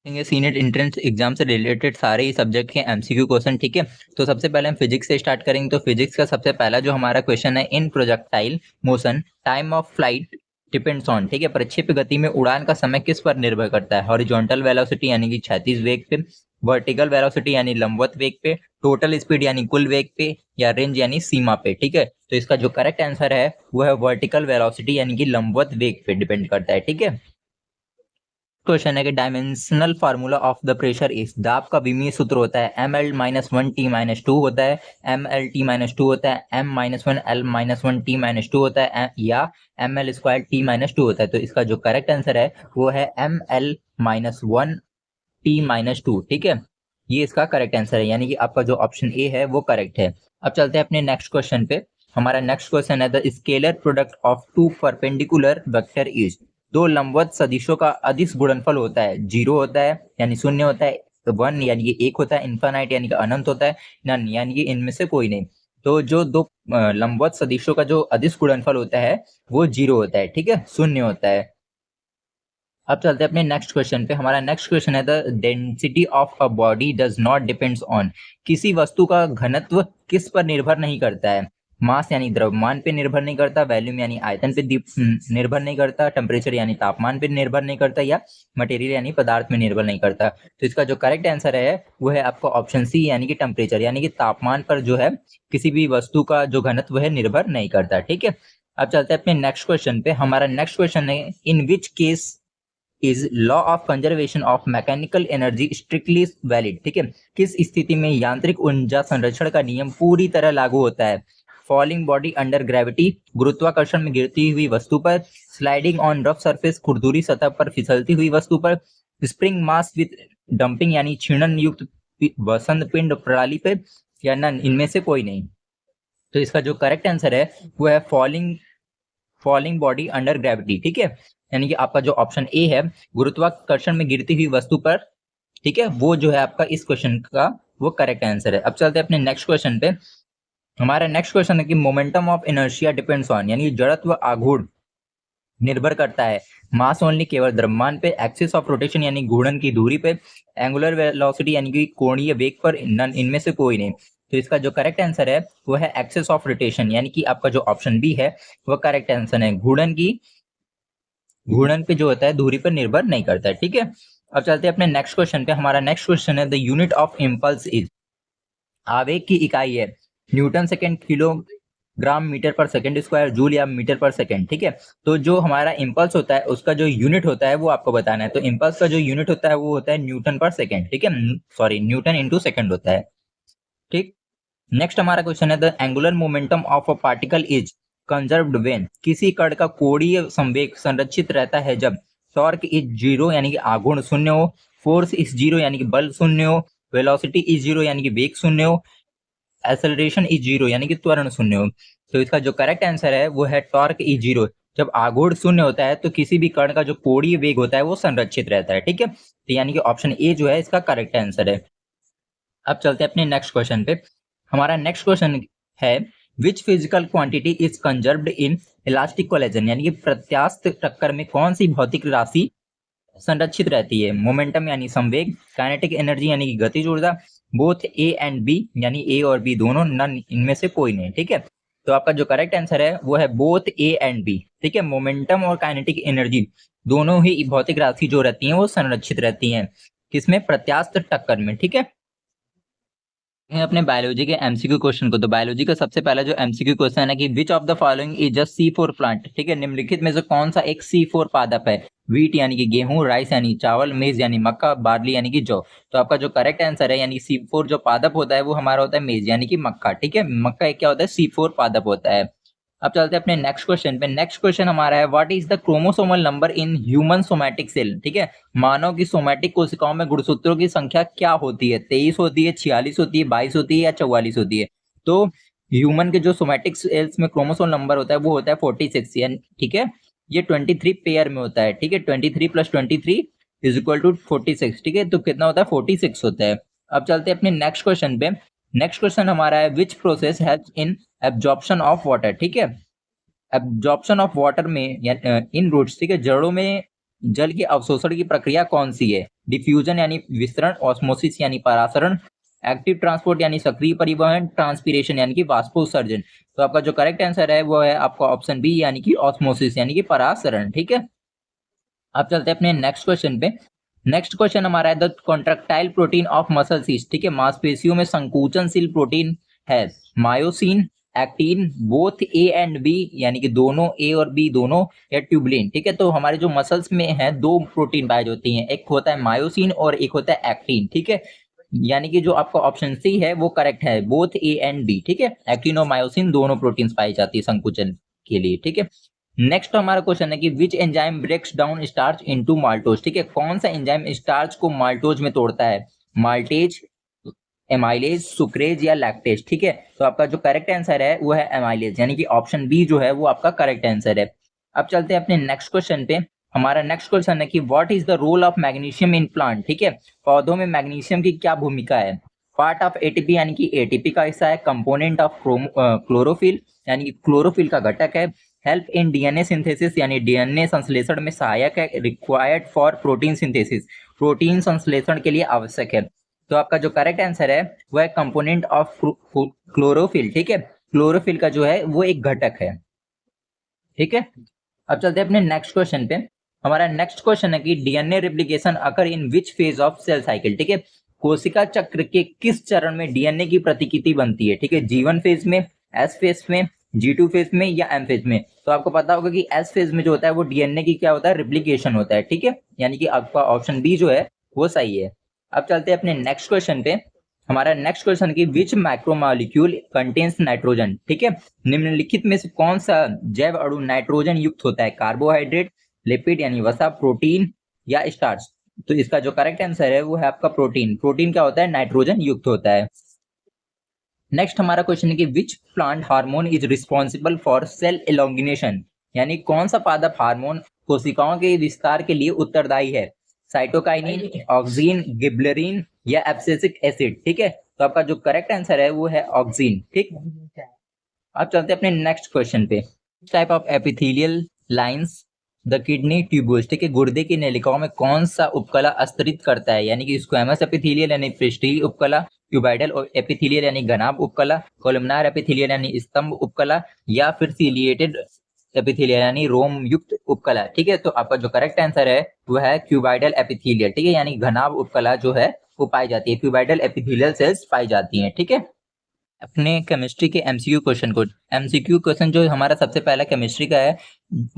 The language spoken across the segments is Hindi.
ये सीनेट एंट्रेंस एग्जाम से रिलेटेड सारे ही सब्जेक्ट के एमसीक्यू क्वेश्चन। ठीक है, तो सबसे पहले हम फिजिक्स से स्टार्ट करेंगे। तो फिजिक्स का सबसे पहला जो हमारा क्वेश्चन है, in projectile motion time of flight depends on. ठीक है, प्रक्षेप्य गति में उड़ान का समय किस पर निर्भर करता है? हॉरिजॉन्टल वेलोसिटी यानी कि क्षैतिज वेग पे, वर्टिकल वेलोसिटी यानी लंबवत वेग पे, टोटल स्पीड यानी कुल वेग पे, या रेंज यानी सीमा पे। ठीक है, तो इसका जो करेक्ट आंसर है वो है वर्टिकल वेलोसिटी यानी कि लंबवत वेग पे डिपेंड करता है। ठीक है, क्वेश्चन है कि dimensional formula of the pressure is. दाब का विमीय सूत्र होता है ml-1t-2 होता है, mlt-2 होता है, m-1l-1t-2 होता है, या ml²t-2 होता है। तो इसका जो करेक्ट आंसर है वो है ml-1t-2। ठीक है, ये इसका करेक्ट आंसर है, यानी कि आपका जो ऑप्शन ए है वो करेक्ट है। अब चलते हैं अपने नेक्स्ट क्वेश्चन पे। हमारा नेक्स्ट क्वेश्चन है the scalar product of two perpendicular vector is. दो लंबवत सदिशों का अदिश गुणनफल होता है, 0 होता है यानी शून्य होता है, 1 यानी कि 1 होता है, इन्फानाइट यानी कि अनंत होता है, नन यानी कि इनमें से कोई नहीं। तो जो दो लंबवत सदिशों का जो अदिश गुणनफल होता है वो 0 होता है। ठीक है, शून्य होता है। अब चलते हैं अपने नेक्स्ट क्वेश्चन पे। हमारा नेक्स्ट क्वेश्चन है the density of a body does not depends on. किसी वस्तु का घनत्व किस पर निर्भर नहीं करता है? मास यानी द्रव्यमान पे निर्भर नहीं करता, वॉल्यूम यानी आयतन पे निर्भर नहीं करता, टेम्परेचर यानी तापमान पे निर्भर नहीं करता, या मटेरियल यानी पदार्थ में निर्भर नहीं करता। तो इसका जो करेक्ट आंसर है वो है आपका ऑप्शन सी यानी कि टेम्परेचर, यानी कि तापमान पर जो है किसी भी वस्तु का जो घनत्व है निर्भर नहीं करता। ठीक है, अब चलते हैं अपने नेक्स्ट क्वेश्चन पे। हमारा नेक्स्ट क्वेश्चन है in which case is law of conservation of mechanical energy strictly valid. ठीक है, किस स्थिति में यांत्रिक ऊर्जा संरक्षण का नियम पूरी तरह लागू होता है? फॉलिंग बॉडी अंडर ग्रेविटी, गुरुत्वाकर्षण में गिरती हुई वस्तु पर, स्लाइडिंग ऑन रफ सरफेस खुरदुरी सतह पर फिसलती हुई वस्तु पर, स्प्रिंग मास विथ डंपिंग यानी क्षीणन युक्त वसंत पिंड प्रणाली पे, या नन इनमें से कोई नहीं। तो इसका जो करेक्ट आंसर है वो है फॉलिंग बॉडी अंडर ग्रेविटी। ठीक है, यानी कि आपका जो ऑप्शन ए है गुरुत्वाकर्षण में गिरती हुई वस्तु पर, ठीक है, वो जो है आपका इस क्वेश्चन का वो करेक्ट आंसर है। अब चलते हैं अपने नेक्स्ट क्वेश्चन पे। हमारा नेक्स्ट क्वेश्चन है कि momentum of inertia depends on, यानी जड़त्व आघूर्ण निर्भर करता है मास ओनली केवल द्रव्यमान पे, एक्सिस ऑफ रोटेशन यानी घूर्णन की धुरी पे, एंगुलर वेलोसिटी यानी कि कोणीय वेग पर, नन इनमें से कोई नहीं। तो इसका जो करेक्ट आंसर है वो है एक्सिस ऑफ रोटेशन, यानी कि आपका जो ऑप्शन बी है वो करेक्ट आंसर है। घूर्णन पे जो होता है दूरी पर निर्भर नहीं करता है। ठीक है, अब चलते हैं अपने नेक्स्ट क्वेश्चन पे। हमारा नेक्स्ट क्वेश्चन है the unit of impulse is. आवेग की इकाई है न्यूटन सेकेंड, किलोग्राम मीटर पर सेकेंड स्क्वायर, जूल या मीटर पर सेकेंड। ठीक है, तो जो हमारा इम्पल्स होता है उसका जो यूनिट होता है वो आपको बताना है। तो इम्पल्स का जो यूनिट होता है वो होता है न्यूटन पर सेकेंड। ठीक है, सॉरी, न्यूटन इंटू सेकेंड होता है। ठीक, नेक्स्ट हमारा क्वेश्चन है the angular momentum of a particle is conserved when. किसी कण का कोणीय संवेग संरक्षित रहता है जब टॉर्क इज 0 यानी कि आघूर्ण शून्य हो, फोर्स इज 0 यानी कि बल शून्य हो, वेलोसिटी इज 0 यानी कि वेग शून्य हो, एक्सेलरेशन इज 0 यानी कि त्वरण शून्य हो। तो इसका जो करेक्ट आंसर है वो है टॉर्क इज 0। जब आघूर्ण शून्य होता है तो किसी भी कण का जो कोणीय वेग होता है वो संरक्षित रहता है। ठीक है, तो यानी कि ऑप्शन ए जो है इसका करेक्ट आंसर है। अब चलते हैं अपने नेक्स्ट क्वेश्चन पे। हमारा नेक्स्ट क्वेश्चन है which physical quantity is conserved in elastic collagen, यानी कि प्रत्यास्थ टक्कर में कौन सी भौतिक राशि संरक्षित रहती है? मोमेंटम यानी संवेग, काइनेटिक एनर्जी यानी कि गतिज ऊर्जा, बोथ ए एंड बी यानी ए और बी दोनों, नन इनमें से कोई नहीं। ठीक है, तो आपका जो करेक्ट आंसर है वो है बोथ ए एंड बी। ठीक है, मोमेंटम और काइनेटिक एनर्जी दोनों ही भौतिक राशि जो रहती हैं वो संरक्षित रहती हैं, किसमें? प्रत्यास्थ टक्कर में। ठीक है, अपने बायोलॉजी के एमसीक्यू क्वेश्चन को। तो बायोलॉजी का सबसे पहला जो एमसीक्यू क्वेश्चन है कि which of the following is just C4 plant. ठीक है, निम्नलिखित में से कौन सा एक C4 पादप है? व्हीट यानी कि गेहूं, राइस यानी चावल, मेज यानी मक्का, बार्ली यानी कि जौ। तो आपका जो करेक्ट आंसर है यानी C4 जो पादप होता है वो हमारा होता है मेज यानी कि मक्का। ठीक है, मक्का एक क्या होता है? C4 पादप होता है। अब चलते हैं अपने नेक्स्ट क्वेश्चन पे। नेक्स्ट क्वेश्चन हमारा है what is the chromosomal number in human somatic cell. ठीक है, मानव की सोमैटिक कोशिकाओं में गुणसूत्रों की संख्या क्या होती है? 23 होती है, 46 होती है, 22 होती है, या 44 होती है? तो ह्यूमन के जो सोमैटिक सेल्स में क्रोमोसोम नंबर होता है वो होता है 46 यानी, ठीक है, ये 23 पेयर में होता है। ठीक है, 23 + 23 इज इक्वल टू 46। ठीक है, तो कितना होता है? 46 होता है। अब चलते हैं अपने नेक्स्ट क्वेश्चन पे। नेक्स्ट क्वेश्चन हमारा है which process has in absorption of water. ठीक है, एब्जॉर्प्शन ऑफ वाटर में इन रूट्स, ठीक है, जड़ों में जल के अवशोषण की प्रक्रिया कौन सी है? डिफ्यूजन यानी विस्तरण, ऑस्मोसिस यानी परासरण, एक्टिव ट्रांसपोर्ट यानी सक्रिय परिवहन, ट्रांसपीरेशन यानी कि वाष्पोत्सर्जन। तो आपका जो करेक्ट आंसर है वो है आपका ऑप्शन बी यानी कि ऑस्मोसिस यानी कि परासरण। ठीक है, अब चलते हैं अपने नेक्स्ट क्वेश्चन पे। नेक्स्ट क्वेश्चन हमारा है the contractile protein of muscle सीस। ठीक है, मांसपेशियों में संकुचनशील प्रोटीन है myosin, actin, both A and B यानी कि दोनों ए और बी दोनों, या ट्यूबलिन। ठीक है, तो हमारे जो मसल्स में है दो प्रोटीन पाए जाते हैं, एक होता है मायोसिन और एक होता है एक्टिन। ठीक है, यानी कि जो आपका ऑप्शन सी है वो करेक्ट है, बोथ ए एंड बी। ठीक है, एक्टिन और मायोसिन दोनों प्रोटीन्स पाई जाती है संकुचन के लिए। ठीक है, नेक्स्ट हमारा क्वेश्चन है कि which enzyme breaks down starch into maltose. ठीक है, कौन सा एंजाइम स्टार्च को माल्टोज में तोड़ता है? माल्टेज, एमाइलेज, सुक्रेज या लैक्टेज। ठीक है, तो आपका जो करेक्ट आंसर है वो है एमाइलेज, यानी कि ऑप्शन बी जो है वो आपका करेक्ट आंसर है। अब चलते हैं अपने नेक्स्ट क्वेश्चन पे। हमारा नेक्स्ट क्वेश्चन है कि what is the role of magnesium in plant. ठीक है, पौधों में मैग्नीशियम की क्या भूमिका है? पार्ट ऑफ एटीपी यानी कि एटीपी का हिस्सा है, कंपोनेंट ऑफ क्लोरोफिल यानी कि क्लोरोफिल का घटक है, हेल्प इन डीएनए सिंथेसिस यानी डीएनए संश्लेषण में सहायक है, required for protein synthesis protein संश्लेषण के लिए आवश्यक है। तो आपका जो करेक्ट आंसर है वह है कंपोनेंट ऑफ क्लोरोफिल। ठीक है, क्लोरोफिल का जो है वो एक घटक है। ठीक है, अब चलते हैं अपने नेक्स्ट क्वेश्चन पे। हमारा नेक्स्ट क्वेश्चन है कि DNA replication occur in which phase of cell cycle. ठीक है, कोशिका चक्र के किस चरण में डीएनए की प्रतिकृति बनती है? ठीक है, G1 फेज में, एस फेज में, G2 फेज में या एम फेज में? तो आपको पता होगा कि एस फेज में जो होता है वो डीएनए की क्या होता है, रेप्लिकेशन होता है। ठीक है, यानी कि आपका ऑप्शन बी जो है वो सही है। अब चलते हैं अपने नेक्स्ट क्वेश्चन पे। हमारा नेक्स्ट क्वेश्चन की विच माइक्रोमॉलिक्यूल कंटेन्स नाइट्रोजन। ठीक है, निम्नलिखित में से कौन सा जैव अणु नाइट्रोजन युक्त होता है? कार्बोहाइड्रेट, लिपिड यानी वसा, प्रोटीन या स्टार्च? तो इसका जो करेक्ट आंसर है वो है आपका प्रोटीन। प्रोटीन क्या होता है? नाइट्रोजन युक्त होता है। नेक्स्ट हमारा क्वेश्चन है कि which plant hormone is responsible for cell elongation, यानी कौन सा पादप हार्मोन कोशिकाओं के विस्तार के लिए उत्तरदायी है? साइटोकाइनिन, ऑक्सीन, गिबरेलिन या एब्सिसिक एसिड। ठीक है, तो आपका जो करेक्ट आंसर है वो है ऑक्सीन। ठीक, अब चलते हैं अपने नेक्स्ट क्वेश्चन पे। Type of epithelial lines the kidney tubules. ठीक है, गुर्दे की नलिकाओं में कौन सा उपकला स्तरित करता है? यानी कि स्क्वैमस एपिथेलियल यानी पृष्ठीय उपकला, क्यूबाइडल एपिथेलियल यानी घनाभ उपकला, कोलुमनार एपिथेलियल यानी स्तंभ उपकला, या फिर सिलिएटेड एपिथेलियल यानी रोम युक्त उपकला। ठीक है, तो आपका जो करेक्ट आंसर है वो है क्यूबाइडल एपिथेलियल। ठीक है, यानी घनाभ उपकला जो है वो पाई जाती है, क्यूबाइडल एपिथेलियल सेल्स पाई जाती हैं। ठीक है, अपने केमिस्ट्री के एमसीक्यू क्वेश्चन को, एमसीक्यू क्वेश्चन जो हमारा सबसे पहला केमिस्ट्री का है,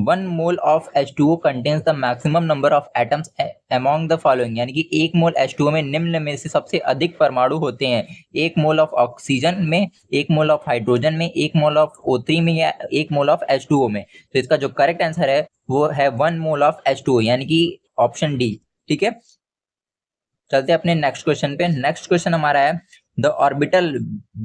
1 mole of H2O contains the maximum number of atoms among the following, यानी कि 1 मोल H2O में निम्न में से सबसे अधिक परमाणु होते हैं? 1 मोल ऑफ ऑक्सीजन में, 1 मोल ऑफ हाइड्रोजन में, 1 मोल ऑफ O3 में या 1 मोल ऑफ H2O में? तो इसका जो करेक्ट आंसर है वो है 1 मोल ऑफ H2O, यानी कि ऑप्शन डी। ठीक है, चलते हैं अपने नेक्स्ट क्वेश्चन पे। नेक्स्ट क्वेश्चन हमारा है the orbital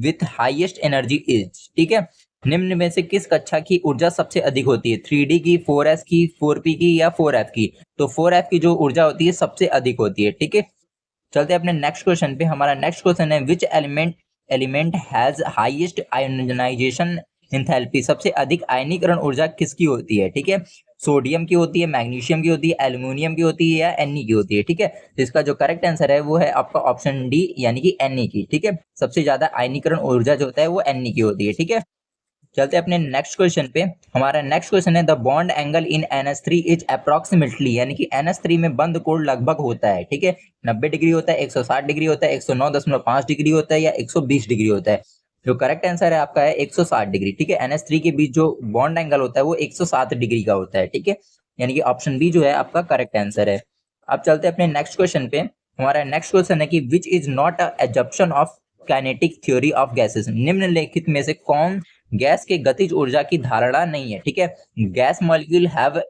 with highest energy is. ठीक है, निम्न में से किस कक्षा की ऊर्जा सबसे अधिक होती है? 3D की, 4S की, 4P की या 4F की? तो 4F की जो ऊर्जा होती है सबसे अधिक होती है। ठीक है, चलते हैं अपने नेक्स्ट क्वेश्चन पे। हमारा नेक्स्ट क्वेश्चन है which element has highest ionisation enthalpy. सबसे अधिक आयनीकरण ऊर्जा किसकी होती है? ठीक है, सोडियम की होती है, मैग्नीशियम की होती है, एल्यूमिनियम की होती है या Ne की होती है? ठीक है, तो इसका जो करेक्ट आंसर है वो है आपका ऑप्शन डी, यानी कि Ne की। ठीक है, सबसे ज्यादा आयनीकरण ऊर्जा जो होता है वो Ne की होती है। ठीक है, चलते हैं अपने नेक्स्ट क्वेश्चन पे। हमारा नेक्स्ट क्वेश्चन है the bond angle in NH3 is approximately, यानी कि NH3 में बंद कोण लगभग होता है। ठीक है, 90 डिग्री होता है, 160 डिग्री होता है, 109.5 डिग्री होता है या 120 डिग्री होता है? जो करेक्ट आंसर है आपका है 160 डिग्री। ठीक है, NH3 के बीच जो बॉन्ड एंगल होता है वो 107 डिग्री का होता है। ठीक है, यानी कि ऑप्शन बी जो है आपका करेक्ट आंसर है। अब चलते हैं अपने नेक्स्ट क्वेश्चन पे। हमारा नेक्स्ट क्वेश्चन है कि which is not a assumption of kinetic theory of gases. निम्नलिखित में से कौन गैस के गतिज ऊर्जा की धारणा नहीं है? ठीक है, गैस मॉलिक्यूल हैव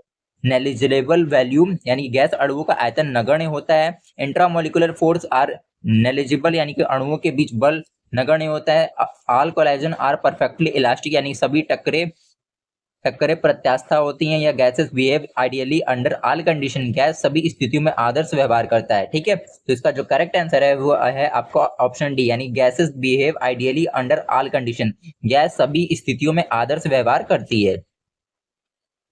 नेलिजिबल वॉल्यूम, यानी गैस अणुओं का आयतन नगण्य होता है। इंट्रामोलिकुलर फोर्स आर नेलिजिबल, यानी कि अणुओं के बीच बल नगण्य होता है। All collision are perfectly elastic, यानी सभी टक्करें प्रत्यास्था होती हैं। या gases behave ideally under all condition, gas सभी स्थितियों में आदर्श व्यवहार करता है। ठीक है, तो इसका जो करेक्ट आंसर है वो है आपका ऑप्शन डी, यानी gases behave ideally under all condition, gas सभी स्थितियों में आदर्श व्यवहार करती है।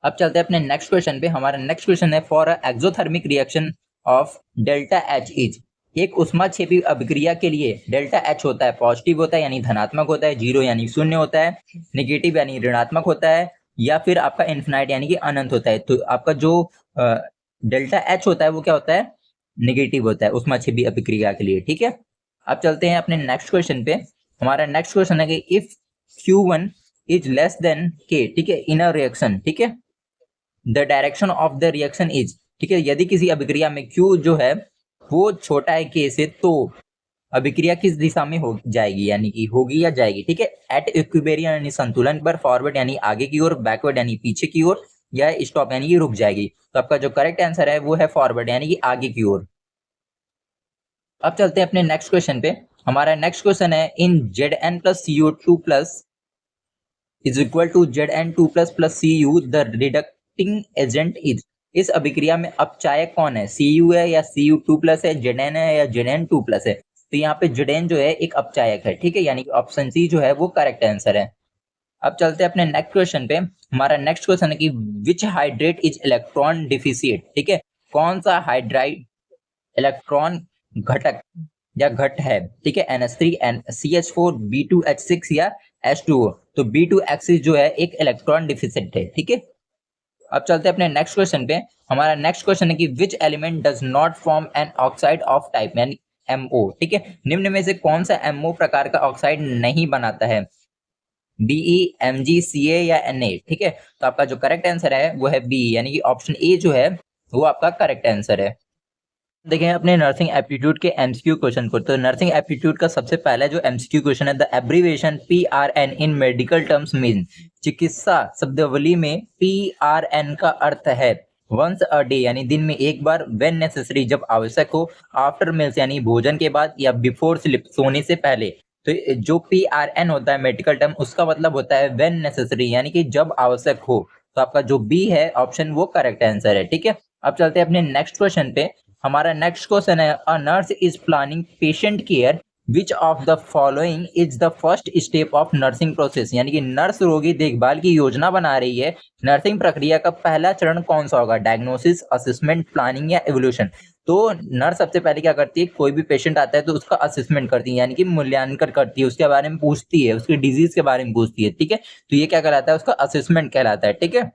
अब चलते हैं अपने नेक्स्ट क्वेश्चन पे। हमारा नेक्स्ट क्वेश्चन है for exothermic reaction of delta H is, एक उष्माक्षेपी अभिक्रिया के लिए डेल्टा एच होता है पॉजिटिव होता है यानी धनात्मक होता है, जीरो यानी शून्य होता है, नेगेटिव यानी ऋणात्मक होता है, या फिर आपका इन्फिनाइट यानी कि अनंत होता है। तो आपका जो डेल्टा एच होता है वो क्या होता है, नेगेटिव होता है उष्माक्षेपी अभिक्रिया के लिए। ठीक है, अब चलते हैं अपने नेक्स्ट क्वेश्चन पे। हमारा नेक्स्ट क्वेश्चन है कि if Q1 is less than K, ठीक है, इन अ रिएक्शन, ठीक है, the direction of the reaction is, ठीक है, यदि किसी अभिक्रिया में Q जो है वो छोटा है K से, तो अभिक्रिया किस दिशा में हो जाएगी, यानी कि होगी या जाएगी। ठीक है, एट इक्विलिब्रियम यानी संतुलन पर, फॉरवर्ड यानी आगे की ओर, बैकवर्ड यानी पीछे की ओर, या स्टॉप यानी कि रुक जाएगी। तो आपका जो करेक्ट आंसर है वो है फॉरवर्ड यानी कि आगे की ओर। अब चलते हैं अपने नेक्स्ट क्वेश्चन पे। हमारा नेक्स्ट क्वेश्चन है in Zn plus CO2 plus is equal to Zn2 plus plus Cu the reducing agent is, इस अभिक्रिया में अपचायक कौन है, Cu है या Cu2 प्लस है, Zn है या Zn2 प्लस है। तो यहाँ पे Zn जो है एक अपचायक है, ठीक है, यानी कि ऑप्शन सी जो है वो करेक्ट आंसर है। अब चलते हैं अपने नेक्स्ट क्वेश्चन पे। हमारा नेक्स्ट क्वेश्चन है कि विच हाइड्रेट इज इलेक्ट्रॉन डिफिशिएंट, ठीक है, कौन सा हाइड्राइड इलेक्ट्रॉन घटक या घट है, ठीक है, NH3, CH4, B2H6 या H2O। तो B2H6 जो है एक इलेक्ट्रॉन डिफिशिएंट है। ठीक है, अब चलते हैं अपने नेक्स्ट क्वेश्चन पे। हमारा नेक्स्ट क्वेश्चन है कि which element does not form an oxide of type, यानी MO, ठीक है, निम्न में से कौन सा MO प्रकार का ऑक्साइड नहीं बनाता है, DE, Mg, Ca या Na। ठीक है, तो आपका जो करेक्ट आंसर है वो है बी, यानी कि ऑप्शन ए जो है वो आपका करेक्ट आंसर है। देखें अपने नर्सिंग एप्टीट्यूड के MCQ क्वेश्चन को। तो नर्सिंग एप्टीट्यूड का सबसे पहला जो MCQ क्वेश्चन है, the abbreviation PRN in medical terms mean, चिकित्सा शब्दावली में PRN का अर्थ है वंस अ डे यानी दिन में एक बार, व्हेन नेसेसरी जब आवश्यक हो, आफ्टर मील्स यानी भोजन के बाद, या बिफोर स्लीप सोने से पहले। तो जो PRN होता है मेडिकल टर्म, उसका मतलब होता है व्हेन नेसेसरी यानी कि जब आवश्यक हो। तो आपका जो बी है ऑप्शन वो करेक्ट आंसर है। ठीक है, अब चलते हैं अपने नेक्स्ट क्वेश्चन पे। हमारा नेक्स्ट क्वेश्चन है a nurse is planning patient care which of the following is the first step of nursing process, यानी कि नर्स रोगी देखभाल की योजना बना रही है, नर्सिंग प्रक्रिया का पहला चरण कौन सा होगा, डायग्नोसिस, असेसमेंट, प्लानिंग या एवोल्यूशन। तो नर्स सबसे पहले क्या करती है, कोई भी पेशेंट आता है तो उसका असेसमेंट करती है, यानी कि मूल्यांकन करती है, उसके बारे में पूछती है, उसकी डिजीज के बारे में पूछती है। ठीक है, तो ये क्या कहलाता है, उसका असेसमेंट कहलाता है। ठीक है,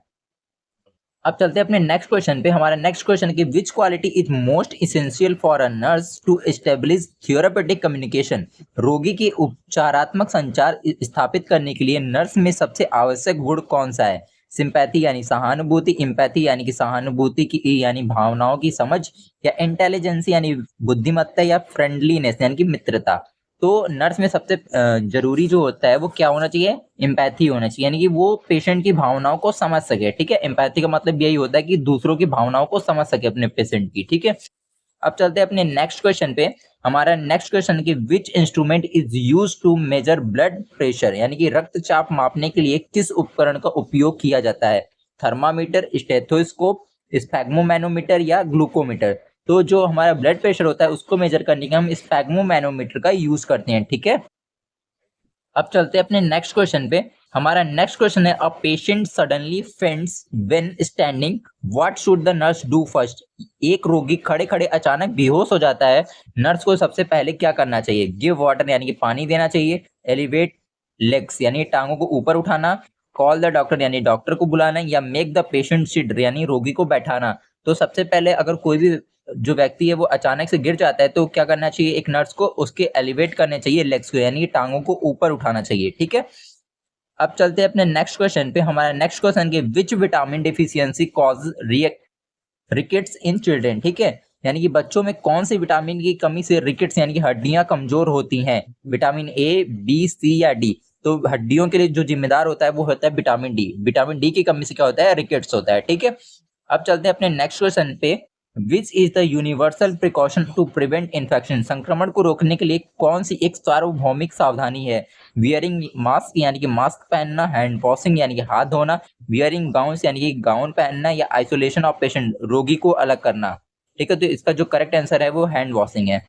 अब चलते हैं अपने नेक्स्ट क्वेश्चन पे। हमारा नेक्स्ट क्वेश्चन है कि which quality is most essential for a nurse to establish therapeutic communication, रोगी के उपचारात्मक संचार स्थापित करने के लिए नर्स में सबसे आवश्यक गुण कौन सा है, सिंपैथी यानी सहानुभूति, इम्पैथी यानी कि सहानुभूति की यानी भावनाओं की समझ, या इंटेलिजेंस यानी बुद्धिमत्ता, या फ्रेंडलीनेस यानी कि मित्रता। तो नर्स में सबसे जरूरी जो होता है वो क्या होना चाहिए, एम्पैथी होना चाहिए, यानी कि वो पेशेंट की भावनाओं को समझ सके। ठीक है, एम्पैथी का मतलब यही होता है कि दूसरों की भावनाओं को समझ सके अपने पेशेंट की। ठीक है, अब चलते हैं अपने नेक्स्ट क्वेश्चन पे। हमारा नेक्स्ट क्वेश्चन कि which instrument is use to measure blood pressure, यानी कि रक्तचाप मापने के लिए किस उपकरण का उपयोग किया जाता है, थर्मामीटर, स्टेथोस्कोप, स्फैग्मोमैनोमीटर या ग्लूकोमीटर। तो जो हमारा ब्लड प्रेशर होता है उसको मेजर करने के हम स्फैग्मोमैनोमीटर का यूज करते हैं। ठीक है, अब चलते हैं अपने नेक्स्ट क्वेश्चन पे। हमारा नेक्स्ट क्वेश्चन है a patient suddenly फेंट्स when standing, what should the nurse do first, एक रोगी खड़े खड़े अचानक बेहोश हो जाता है, नर्स को सबसे पहले क्या करना चाहिए, गिव वाटर यानी कि पानी देना चाहिए, एलिवेट लेग्स यानी टांगों को ऊपर उठाना, कॉल द डॉक्टर यानी डॉक्टर को बुलाना, या मेक द पेशेंट सिट यानी रोगी को बैठाना। तो सबसे पहले अगर कोई भी जो व्यक्ति है वो अचानक से गिर जाता है तो क्या करना चाहिए, एक नर्स को उसके एलिवेट करने चाहिए लेग्स को, यानी टांगों को ऊपर उठाना चाहिए। ठीक है, अब चलते हैं अपने नेक्स्ट क्वेश्चन पे। हमारा नेक्स्ट क्वेश्चन के which vitamin deficiency cause rickets in children, ठीक है, यानी कि बच्चों में कौन सी विटामिन की कमी से रिकेट्स यानी कि हड्डियां कमजोर होती हैं, विटामिन ए, बी, सी या डी। तो हड्डियों के लिए जो जिम्मेदार होता है वो होता है विटामिन डी, विटामिन डी की कमी से क्या होता है, रिकेट्स होता है। ठीक है, अब चलते हैं अपने नेक्स्ट क्वेश्चन पे। Which is the universal precaution to prevent infection, संक्रमण को रोकने के लिए कौन सी एक सार्वभौमिक सावधानी है, वियरिंग मास्क यानी कि मास्क पहनना, हैंड वॉशिंग यानी कि हाथ धोना, वियरिंग गाउन यानी कि गाउन पहनना, या आइसोलेशन ऑफ पेशेंट रोगी को अलग करना। ठीक है, तो इसका जो करेक्ट आंसर है वो हैंड वॉशिंग है।